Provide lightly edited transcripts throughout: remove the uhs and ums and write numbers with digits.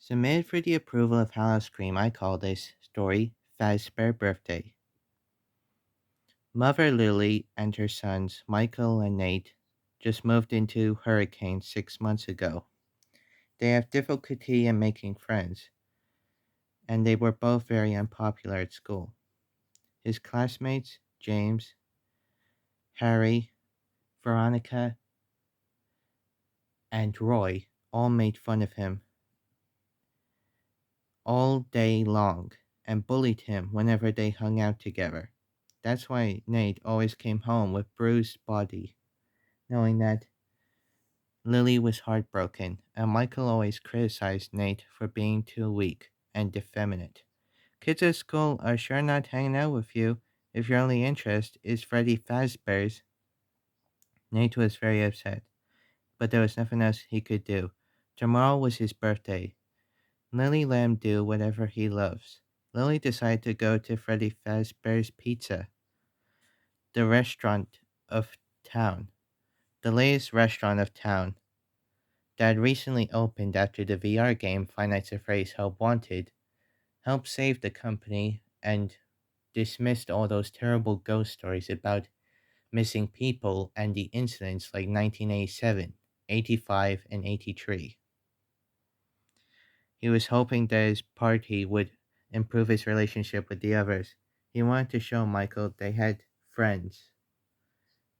Submitted for the approval of Hallows Cream, I call this story fazbear Birthday. Mother Lily and her sons, Michael and Nate, just moved into Hurricane 6 months ago. They have difficulty in making friends, and they were both very unpopular at school. His classmates, James, Harry, Veronica, and Roy, all made fun of him all day long and bullied him whenever they hung out together. That's why Nate always came home with bruised body, knowing that Lily was heartbroken, and Michael always criticized Nate for being too weak and effeminate. Kids at school are sure not hanging out with you if your only interest is Freddy Fazbear's. Nate was very upset, but there was nothing else he could do. Tomorrow was his birthday. Lily let him do whatever he loves. Lily decided to go to Freddy Fazbear's Pizza, the restaurant of town, the latest restaurant of town that recently opened after the VR game Five Nights at Freddy's Help Wanted helped save the company and dismissed all those terrible ghost stories about missing people and the incidents like 1987, 85, and 83. He was hoping that his party would improve his relationship with the others. He wanted to show Michael they had friends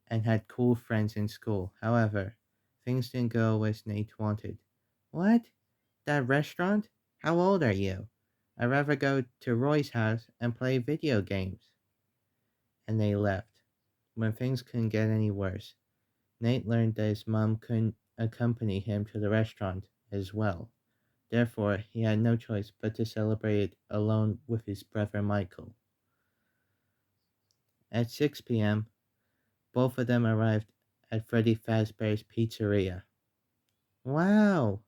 and had cool friends in school. However, things didn't go as Nate wanted. What? That restaurant? How old are you? I'd rather go to Roy's house and play video games. And they left. When things couldn't get any worse, Nate learned that his mom couldn't accompany him to the restaurant as well. Therefore, he had no choice but to celebrate it alone with his brother Michael. At 6 p.m., both of them arrived at Freddy Fazbear's Pizzeria. Wow!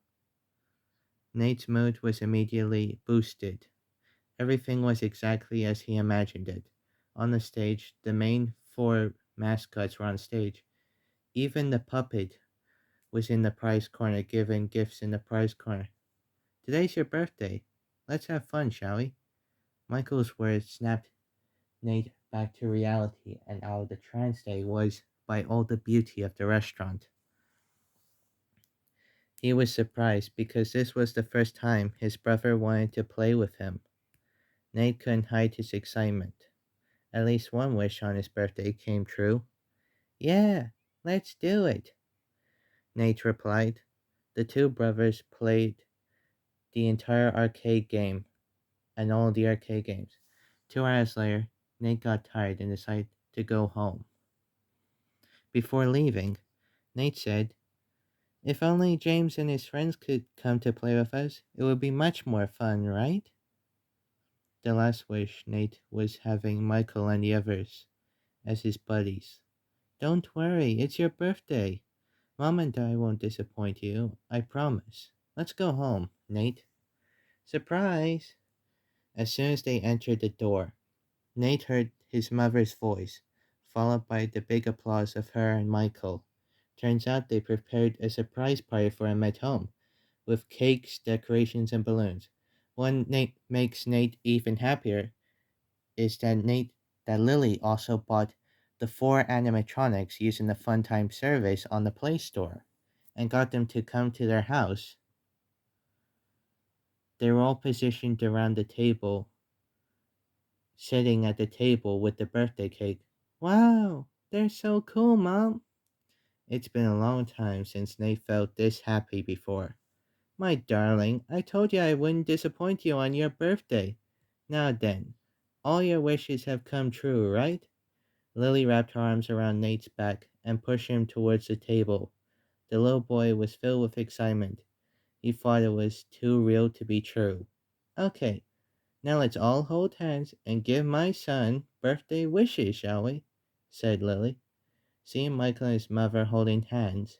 Nate's mood was immediately boosted. Everything was exactly as he imagined it. On the stage, the main four mascots were on stage. Even the puppet was in the prize corner giving gifts in the prize corner. Today's your birthday. Let's have fun, shall we? Michael's words snapped Nate back to reality and out of the trance that he was by all the beauty of the restaurant. He was surprised because this was the first time his brother wanted to play with him. Nate couldn't hide his excitement. At least one wish on his birthday came true. Yeah, let's do it, Nate replied. The two brothers played the entire arcade game and all the arcade games. 2 hours later, Nate got tired and decided to go home. Before leaving, Nate said, "If only James and his friends could come to play with us, it would be much more fun, right?" The last wish Nate was having Michael and the others as his buddies. Don't worry, it's your birthday. Mom and I won't disappoint you, I promise. Let's go home, Nate. Surprise! As soon as they entered the door, Nate heard his mother's voice, followed by the big applause of her and Michael. Turns out they prepared a surprise party for him at home, with cakes, decorations, and balloons. What makes Nate even happier is that Lily also bought the four animatronics using the Funtime service on the Play Store and got them to come to their house. They were all positioned around the table, sitting at the table with the birthday cake. Wow, they're so cool, Mom. It's been a long time since Nate felt this happy before. My darling, I told you I wouldn't disappoint you on your birthday. Now then, all your wishes have come true, right? Lily wrapped her arms around Nate's back and pushed him towards the table. The little boy was filled with excitement. He thought it was too real to be true. Okay, now let's all hold hands and give my son birthday wishes, shall we? Said Lily. Seeing Michael and his mother holding hands,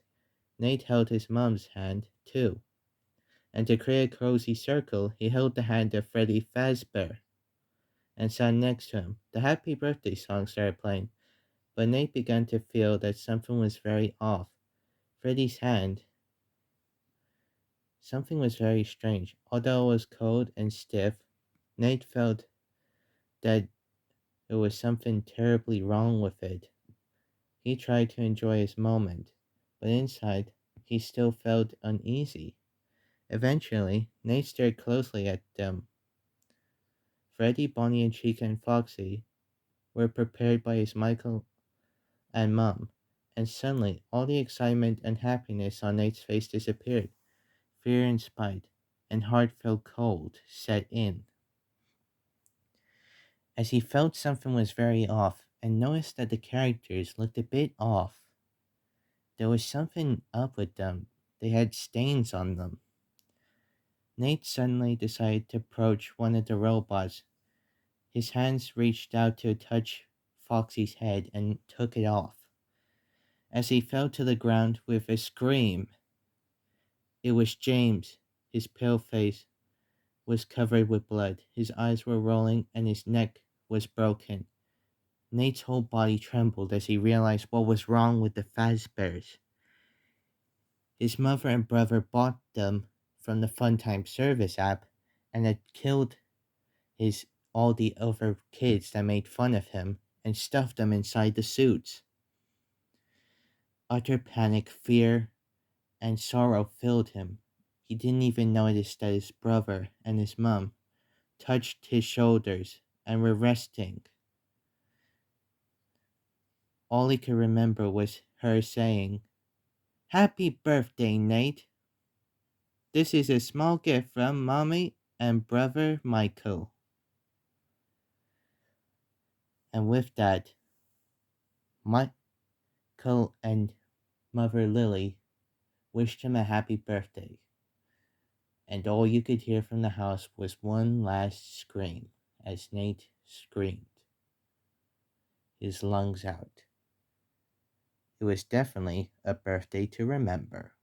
Nate held his mom's hand, too. And to create a cozy circle, he held the hand of Freddy Fazbear and sat next to him. The happy birthday song started playing, but Nate began to feel that something was very off. Freddy's hand Something was very strange. Although it was cold and stiff, Nate felt that there was something terribly wrong with it. He tried to enjoy his moment, but inside, he still felt uneasy. Eventually, Nate stared closely at them. Freddy, Bonnie, and Chica and Foxy were prepared by his Michael and Mom, and suddenly all the excitement and happiness on Nate's face disappeared. Fear and spite and heartfelt cold set in. As he felt something was very off and noticed that the characters looked a bit off, there was something up with them. They had stains on them. Nate suddenly decided to approach one of the robots. His hands reached out to touch Foxy's head and took it off. As he fell to the ground with a scream, it was James. His pale face was covered with blood. His eyes were rolling and his neck was broken. Nate's whole body trembled as he realized what was wrong with the fazbears. His mother and brother bought them from the Funtime Service app and had killed his all the other kids that made fun of him and stuffed them inside the suits. Utter panic, fear, and sorrow filled him. He didn't even notice that his brother and his mom touched his shoulders and were resting. All he could remember was her saying, "Happy birthday, Nate. This is a small gift from Mommy and brother Michael." And with that, Michael and Mother Lily wished him a happy birthday. And all you could hear from the house was one last scream as Nate screamed his lungs out. It was definitely a birthday to remember.